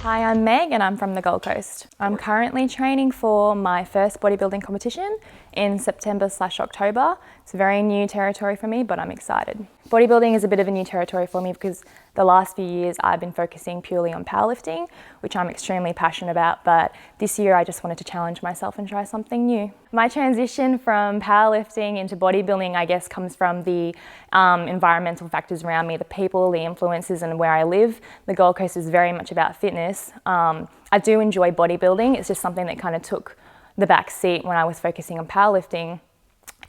Hi, I'm Meg and I'm from the Gold Coast. I'm currently training for my first bodybuilding competition in September/October. It's very new territory for me, but I'm excited. Bodybuilding is a bit of a new territory for me because the last few years I've been focusing purely on powerlifting, which I'm extremely passionate about, but this year I just wanted to challenge myself and try something new. My transition from powerlifting into bodybuilding, I guess, comes from the environmental factors around me, the people, the influences, and where I live. The Gold Coast is very much about fitness. I do enjoy bodybuilding. It's just something that kind of took the back seat when I was focusing on powerlifting.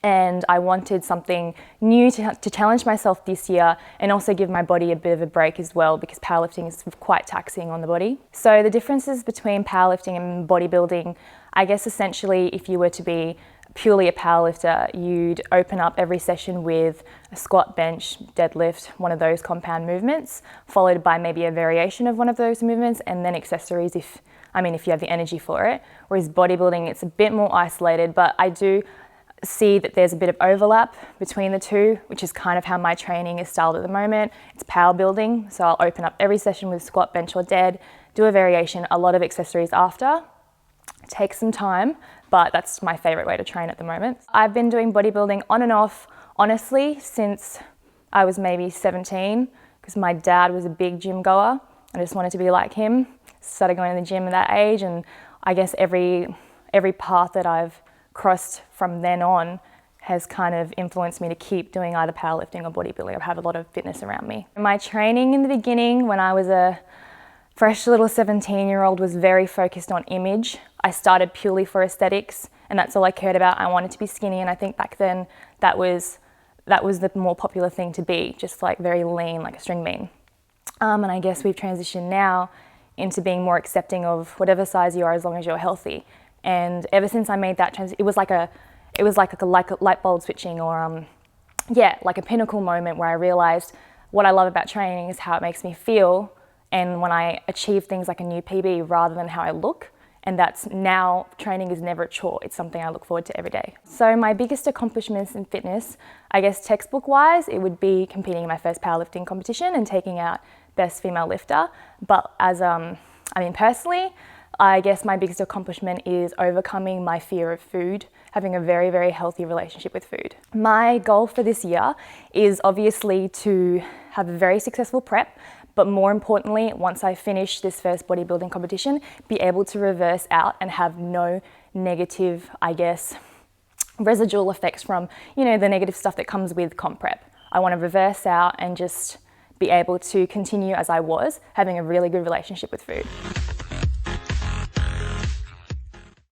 And I wanted something new to challenge myself this year and also give my body a bit of a break as well, because powerlifting is quite taxing on the body. So the differences between powerlifting and bodybuilding, I guess essentially if you were to be purely a powerlifter, you'd open up every session with a squat, bench, deadlift, one of those compound movements, followed by maybe a variation of one of those movements, and then accessories if you have the energy for it. Whereas bodybuilding, it's a bit more isolated, but I do see that there's a bit of overlap between the two, which is kind of how my training is styled at the moment. It's power building, so I'll open up every session with squat, bench or dead, do a variation, a lot of accessories after. Take some time, but that's my favorite way to train at the moment. I've been doing bodybuilding on and off, honestly, since I was maybe 17, because my dad was a big gym goer. I just wanted to be like him. Started going to the gym at that age, and I guess every path that I've crossed from then on has kind of influenced me to keep doing either powerlifting or bodybuilding. I have a lot of fitness around me. My training in the beginning, when I was a fresh little 17-year-old, was very focused on image. I started purely for aesthetics, and that's all I cared about. I wanted to be skinny, and I think back then that was the more popular thing to be, just like very lean, like a string bean. And I guess we've transitioned now into being more accepting of whatever size you are as long as you're healthy. And ever since I made that transition, it was like a light bulb switching, or like a pinnacle moment where I realized what I love about training is how it makes me feel, and when I achieve things like a new PB rather than how I look. And that's now, training is never a chore, it's something I look forward to every day. So my biggest accomplishments in fitness, I guess textbook wise, it would be competing in my first powerlifting competition and taking out best female lifter. But as personally, I guess my biggest accomplishment is overcoming my fear of food, having a very, very healthy relationship with food. My goal for this year is obviously to have a very successful prep, but more importantly, once I finish this first bodybuilding competition, be able to reverse out and have no negative, I guess, residual effects from, the negative stuff that comes with comp prep. I want to reverse out and just be able to continue as I was, having a really good relationship with food.